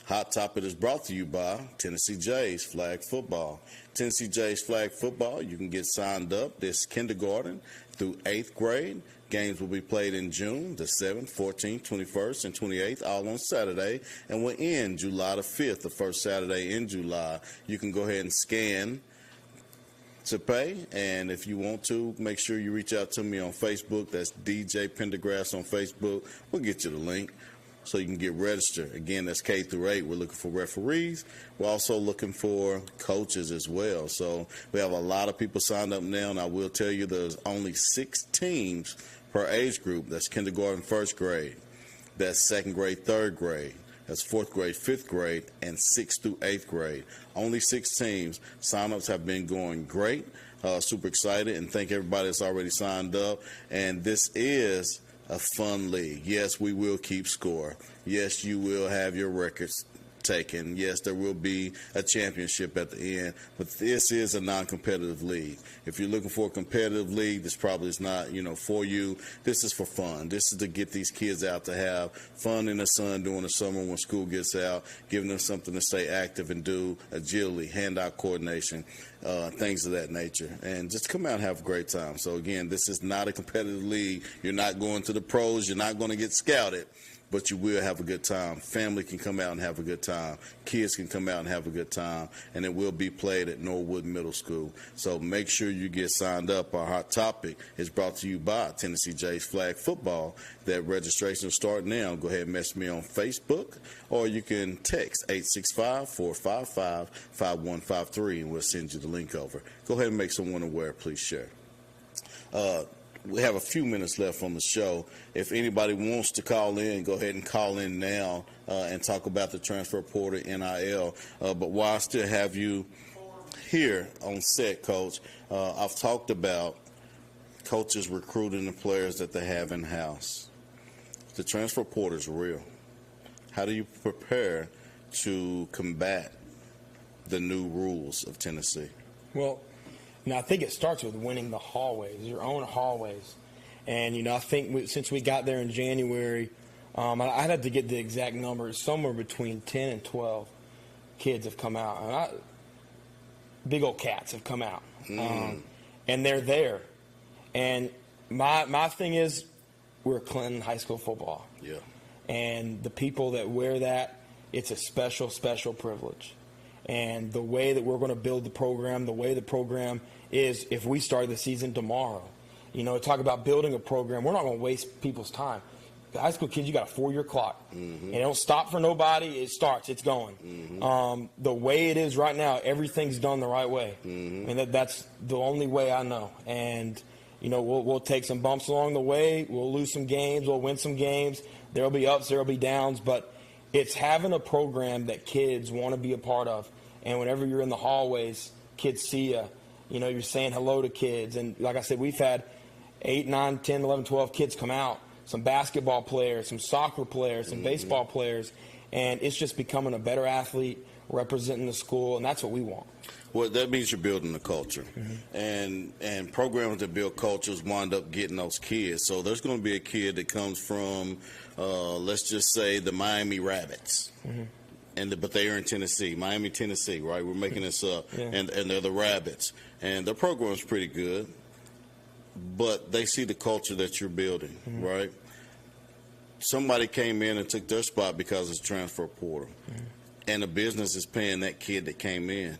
Hot Topic is brought to you by Tennessee Jays Flag Football. Tennessee Jays Flag Football, you can get signed up this kindergarten through 8th grade. Games will be played in June the 7th, 14th, 21st, and 28th, all on Saturday, and will end July the 5th, the first Saturday in July. You can go ahead and scan to pay, and if you want to, make sure you reach out to me on Facebook. That's DJ Pendergrass on Facebook. We'll get you the link. so you can get registered. Again, that's K through 8. We're looking for referees. We're also looking for coaches as well. So we have a lot of people signed up now, and I will tell you there's only 6 teams per age group. That's kindergarten, first grade. That's second grade, third grade. That's fourth grade, fifth grade, and 6th through 8th grade. Only 6 teams. Sign-ups have been going great. Super excited, and thank everybody that's already signed up. And this is a fun league. Yes, we will keep score. Yes, you will have your records taken. Yes, there will be a championship at the end, but this is a non-competitive league. If you're looking for a competitive league, this probably is not, for you. This is for fun. This is to get these kids out to have fun in the sun during the summer when school gets out, giving them something to stay active and do, agility, hand-eye coordination, things of that nature, and just come out and have a great time. So again, this is not a competitive league. You're not going to the pros. You're not going to get scouted, but you will have a good time. Family can come out and have a good time. Kids can come out and have a good time, and it will be played at Norwood Middle School. So make sure you get signed up. Our hot topic is brought to you by Tennessee Jays Flag Football. That registration will start now. Go ahead and message me on Facebook, or you can text 865-455-5153, and we'll send you the link over. Go ahead and make someone aware. Please share. We have a few minutes left on the show. If anybody wants to call in, go ahead and call in now and talk about the transfer portal, NIL. But while I still have you here on set, Coach, I've talked about coaches recruiting the players that they have in-house. The transfer portal is real. How do you prepare to combat the new rules of Tennessee? Well, I think it starts with winning the hallways, your own hallways. And, I think since we got there in January, I'd have to get the exact numbers. Somewhere between 10 and 12 kids have come out. Big old cats have come out. And they're there. And my thing is we're Clinton high school football. Yeah. And the people that wear that, it's a special, special privilege. And the way that we're going to build the program, the way the program is, if we start the season tomorrow, talk about building a program, we're not going to waste people's time. The high school kids, you got a 4-year clock. And it don't stop for nobody. It starts. It's going. The way it is right now, everything's done the right way. And that's the only way I know. And, we'll take some bumps along the way. We'll lose some games. We'll win some games. There'll be ups. There'll be downs. But it's having a program that kids want to be a part of. And whenever you're in the hallways, kids see you. You're saying hello to kids. And like I said, we've had 8, 9, 10, 11, 12 kids come out. Some basketball players, some soccer players, some baseball players. And it's just becoming a better athlete, representing the school, and that's what we want. Well, that means you're building a culture. And programs that build cultures wind up getting those kids. So there's going to be a kid that comes from, let's just say, the Miami Rabbits. But they are in Tennessee, Miami, Tennessee, right? We're making this up. And they're the Rabbits. And their program's pretty good. But they see the culture that you're building, right? Somebody came in and took their spot because it's transfer portal. And the business is paying that kid that came in.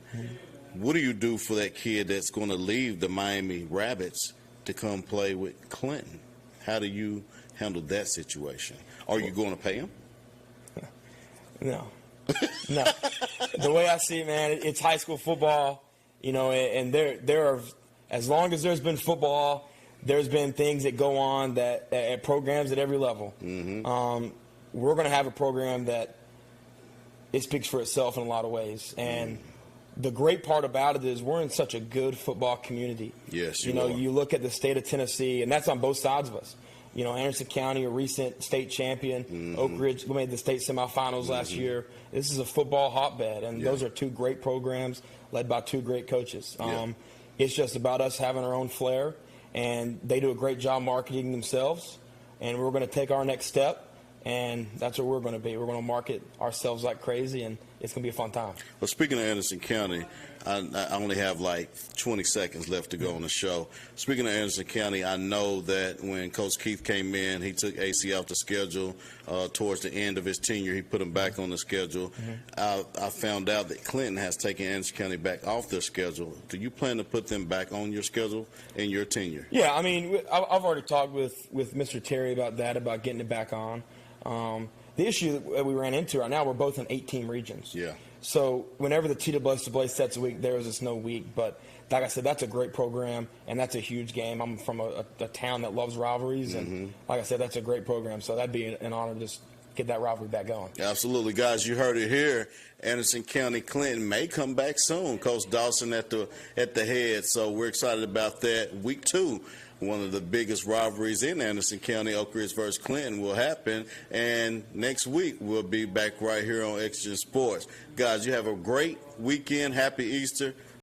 What do you do for that kid that's going to leave the Miami Rabbits to come play with Clinton? How do you handle that situation? Are you going to pay him? No. No. The way I see it, man, it's high school football, and there are, as long as there's been football, there's been things that go on that at programs at every level. We're going to have a program that it speaks for itself in a lot of ways. And the great part about it is we're in such a good football community. Yes, you look at the state of Tennessee, and that's on both sides of us. Anderson County, a recent state champion. Oak Ridge made the state semifinals last year. This is a football hotbed, and those are 2 great programs led by 2 great coaches. It's just about us having our own flair, and they do a great job marketing themselves, and we're going to take our next step. And that's what we're going to be. We're going to market ourselves like crazy, and it's going to be a fun time. Well, speaking of Anderson County, I only have like 20 seconds left to go on the show. Speaking of Anderson County, I know that when Coach Keith came in, he took AC off the schedule. Towards the end of his tenure, he put him back on the schedule. I found out that Clinton has taken Anderson County back off their schedule. Do you plan to put them back on your schedule in your tenure? Yeah, I mean, I've already talked with Mr. Terry about that, about getting it back on. The issue that we ran into right now, we're both in 8-team regions. Yeah. So whenever the TSSAA sets a week, there is just no week. But like I said, that's a great program, and that's a huge game. I'm from a town that loves rivalries, and like I said, that's a great program. So that'd be an honor to just get that rivalry back going. Absolutely, guys. You heard it here. Anderson County Clinton may come back soon. Coach Dawson at the head, so we're excited about that. Week 2, one of the biggest rivalries in Anderson County, Oak Ridge versus Clinton, will happen. And next week, we'll be back right here on Exigent Sports. Guys, you have a great weekend. Happy Easter.